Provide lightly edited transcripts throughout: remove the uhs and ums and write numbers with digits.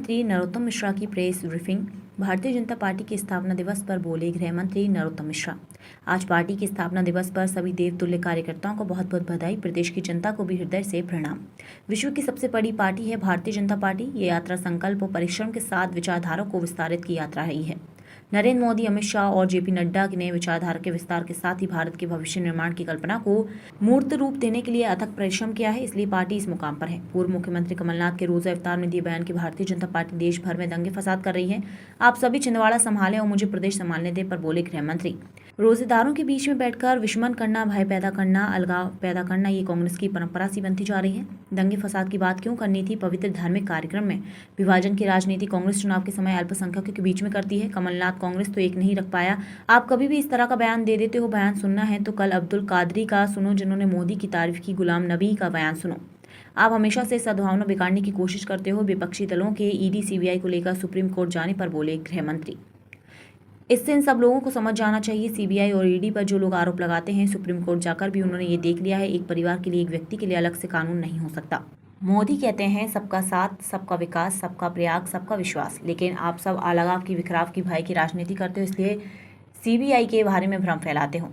मंत्री नरोत्तम मिश्रा की press briefing. Bharatiya Janata party के स्थापना दिवस पर बोले गृह मंत्री नरोत्तम मिश्रा। आज पार्टी के स्थापना दिवस पर सभी देवतुल्य कार्यकर्ताओं को बहुत बहुत बधाई। प्रदेश की जनता को भी हृदय से प्रणाम। विश्व की सबसे बड़ी पार्टी है भारतीय जनता पार्टी। ये यात्रा संकल्प और परिश्रम के साथ विचारधारा को विस्तारित की यात्रा रही है। नरेंद्र मोदी, अमित शाह और जेपी नड्डा ने विचारधारा के विस्तार के साथ ही भारत के भविष्य निर्माण की कल्पना को मूर्त रूप देने के लिए अथक परिश्रम किया है, इसलिए पार्टी इस मुकाम पर है। पूर्व मुख्यमंत्री कमलनाथ के रोजा इफ्तार में दिए बयान कि भारतीय जनता पार्टी देश भर में दंगे फसाद कर रही है। आप सभी छिंदवाड़ा संभालें और मुझे प्रदेश संभालने दें, पर बोले गृह मंत्री। रोजेदारों के बीच में बैठकर विषमन करना, भय पैदा करना, अलगाव पैदा करना, ये कांग्रेस की परंपरा सी बनती जा रही है। दंगे फसाद की बात क्यों करनी थी? पवित्र धार्मिक कार्यक्रम में विभाजन की राजनीति कांग्रेस चुनाव के समय अल्पसंख्यकों के बीच में करती है। कमलनाथ कांग्रेस तो एक नहीं रख पाया। आप कभी भी इस तरह का बयान दे देते हो। बयान सुनना है तो कल अब्दुल कादरी का सुनो, जिन्होंने मोदी की तारीफ की। गुलाम नबी का बयान सुनो। आप हमेशा से सद्भावना बिगाड़ने की कोशिश करते हो। विपक्षी दलों के ईडी सीबीआई को लेकर सुप्रीम कोर्ट जाने पर बोले गृह मंत्री। इससे इन सब लोगों को समझ जाना चाहिए, सीबीआई और ईडी पर जो लोग आरोप लगाते हैं, सुप्रीम कोर्ट जाकर भी उन्होंने ये देख लिया है, एक परिवार के लिए, एक व्यक्ति के लिए अलग से कानून नहीं हो सकता। मोदी कहते हैं सबका साथ, सबका विकास, सबका प्रयाग, सबका विश्वास, लेकिन आप सब अलगाव की, विखराव की, भय की राजनीति करते हो, इसलिए सीबीआई के बारे में भ्रम फैलाते हो।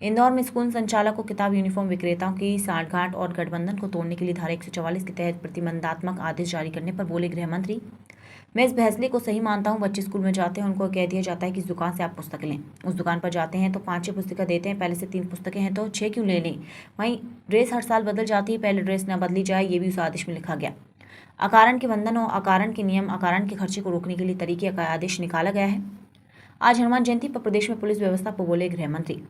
इंदौर में स्कूल संचालकों, किताब यूनिफॉर्म विक्रेताओं की सांठगांठ और गठबंधन को तोड़ने के लिए धारा 144 के तहत प्रतिबंधात्मक आदेश जारी करने पर बोले गृह मंत्री। मैं इस फैसले को सही मानता हूं। बच्चे स्कूल में जाते हैं, उनको कह दिया जाता है कि इस दुकान से आप पुस्तकें लें। उस दुकान पर जाते हैं तो 5-6 पुस्तकें देते हैं। पहले से 3 पुस्तकें हैं तो 6 क्यों ले लें? वहीं ड्रेस हर साल बदल जाती है, पहले ड्रेस न बदली जाए, ये भी उस आदेश में लिखा गया। अकारण के बंधन और अकारण के नियम, अकारण के खर्चे को रोकने के लिए तरीके का आदेश निकाला गया है। आज हनुमान जयंती पर प्रदेश में पुलिस व्यवस्था पर बोले गृह मंत्री।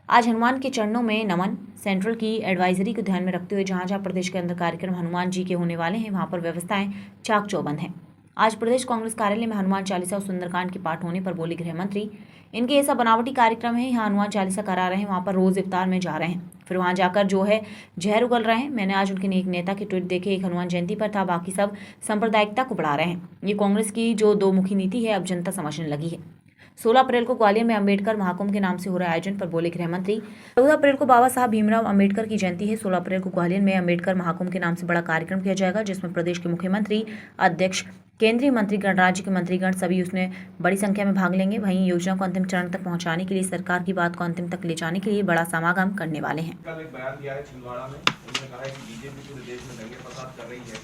आज हनुमान के चरणों में नमन। सेंट्रल की एडवाइजरी को ध्यान में रखते हुए जहां जहां प्रदेश के अंदर कार्यक्रम हनुमान जी के होने वाले हैं, वहां पर व्यवस्थाएं चाक चौबंद हैं। आज प्रदेश कांग्रेस कार्यालय में हनुमान चालीसा और सुंदरकांड के पाठ होने पर बोले गृह मंत्री। इनके ऐसा बनावटी कार्यक्रम है, यहाँ हनुमान चालीसा करा रहे हैं, वहाँ पर रोज इफ्तार में जा रहे हैं, फिर वहाँ जाकर जो है जहर उगल रहे हैं। मैंने आज उनके एक नेता के ट्वीट देखे, एक हनुमान जयंती पर था, बाकी सब सांप्रदायिकता को बढ़ा रहे हैं। ये कांग्रेस की जो दो मुखी नीति है, अब जनता समझने लगी है। 16 अप्रैल को ग्वालियर में अंबेडकर महाकुंभ के नाम से हो रहे आयोजन पर बोले गृह मंत्री। 14 अप्रैल को बाबा साहब भीमराव अंबेडकर की जयंती है। 16 अप्रैल को ग्वालियर में अंबेडकर महाकुंभ के नाम से बड़ा कार्यक्रम किया जाएगा, जिसमें प्रदेश के मुख्यमंत्री, अध्यक्ष, केंद्रीय मंत्रीगण, राज्य के मंत्रीगण सभी उसमें बड़ी संख्या में भाग लेंगे। वहीं योजना को अंतिम चरण तक पहुंचाने के लिए, सरकार की बात को अंतिम तक ले जाने के लिए बड़ा समागम करने वाले हैं। कल एक बयान दिया है छिंदवाड़ा में, उन्होंने कहा है कि बीजेपी पूरे देश में दंगे फसाद कर रही है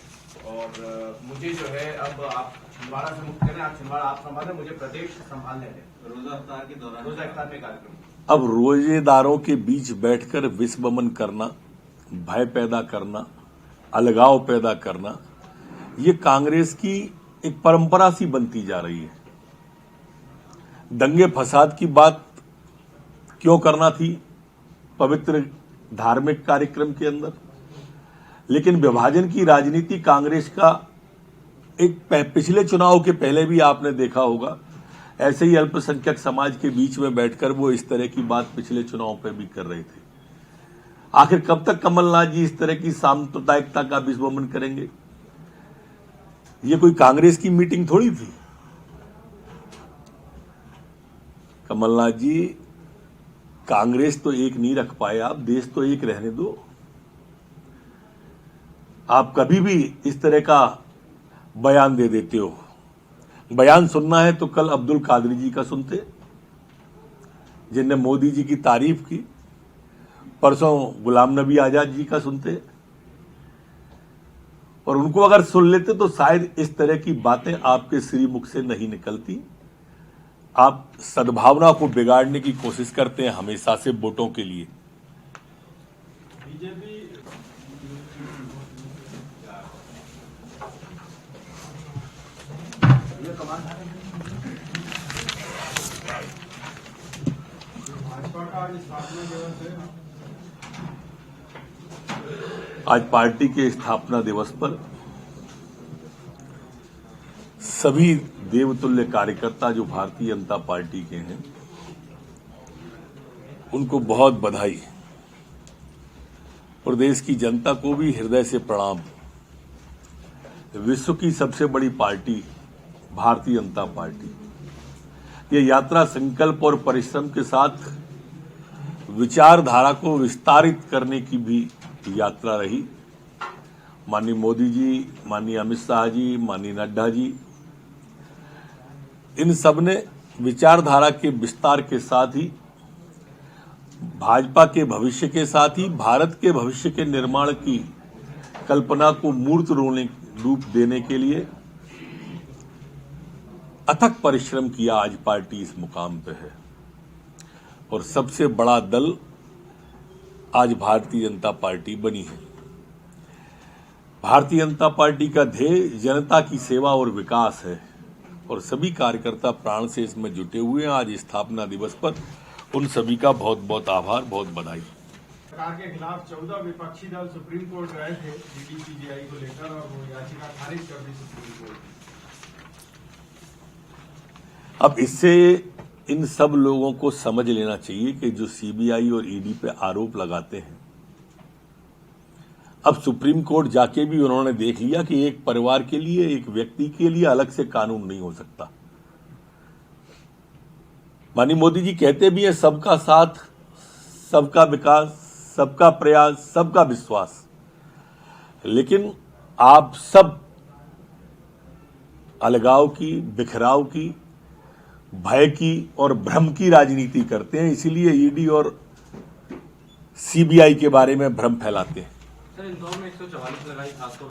और मुझे जो है अब आप छिंदवाड़ा से मुक्त करें, आप छिंदवाड़ा आप संभालें, मुझे प्रदेश संभालने दें। रोजा इफ्तार के दौरान, रोजा इफ्तार में कार्यक्रम। अब रोजेदारों के बीच बैठकर विषमन करना, भय पैदा करना, अलगाव पैदा करना, ये कांग्रेस की एक परंपरा सी बनती जा रही है। दंगे फसाद की बात क्यों करना थी पवित्र धार्मिक कार्यक्रम के अंदर? लेकिन विभाजन की राजनीति कांग्रेस का एक पिछले चुनाव के पहले भी आपने देखा होगा, ऐसे ही अल्पसंख्यक समाज के बीच में बैठकर वो इस तरह की बात पिछले चुनाव पर भी कर रहे थे। आखिर कब तक कमलनाथ जी इस तरह की सांप्रदायिकता का विषमन करेंगे? ये कोई कांग्रेस की मीटिंग थोड़ी थी। कमलनाथ जी, कांग्रेस तो एक नहीं रख पाए आप, देश तो एक रहने दो। आप कभी भी इस तरह का बयान दे देते हो। बयान सुनना है तो कल अब्दुल कादरी जी का सुनते, जिनने मोदी जी की तारीफ की। परसों गुलाम नबी आजाद जी का सुनते, और उनको अगर सुन लेते तो शायद इस तरह की बातें आपके श्रीमुख से नहीं निकलती। आप सद्भावना को बिगाड़ने की कोशिश करते हैं हमेशा से वोटों के लिए। बीजेपी भाजपा का स्थापना दिवस है। आज पार्टी के स्थापना दिवस पर सभी देवतुल्य कार्यकर्ता जो भारतीय जनता पार्टी के हैं, उनको बहुत बधाई। प्रदेश की जनता को भी हृदय से प्रणाम। विश्व की सबसे बड़ी पार्टी भारतीय जनता पार्टी, ये यात्रा संकल्प और परिश्रम के साथ विचारधारा को विस्तारित करने की भी यात्रा रही, माननीय मोदी जी, माननीय अमित शाह जी, माननीय नड्डा जी, इन सब ने विचारधारा के विस्तार के साथ ही भाजपा के भविष्य के साथ ही भारत के भविष्य के निर्माण की कल्पना को मूर्त रूप देने के लिए अथक परिश्रम किया। आज पार्टी इस मुकाम पे है और सबसे बड़ा दल आज भारतीय जनता पार्टी बनी है। भारतीय जनता पार्टी का ध्येय जनता की सेवा और विकास है और सभी कार्यकर्ता प्राण से इसमें जुटे हुए हैं। आज स्थापना दिवस पर उन सभी का बहुत बहुत आभार, बहुत बधाई। सरकार के खिलाफ 14 विपक्षी दल सुप्रीम कोर्ट गए थे DDPGI को लेकर और वो याचिका खारिज कर दी सुप्रीम कोर्ट। अब इससे इन सब लोगों को समझ लेना चाहिए कि जो CBI और ED पे आरोप लगाते हैं, अब सुप्रीम कोर्ट जाके भी उन्होंने देख लिया कि एक परिवार के लिए, एक व्यक्ति के लिए अलग से कानून नहीं हो सकता। माननीय मोदी जी कहते भी हैं सबका साथ, सबका विकास, सबका प्रयास, सबका विश्वास, लेकिन आप सब अलगाव की, बिखराव की, भय की और भ्रम की राजनीति करते हैं, इसीलिए ED और CBI के बारे में भ्रम फैलाते हैं। सर, इंदौर में 144 लगाई खासतौर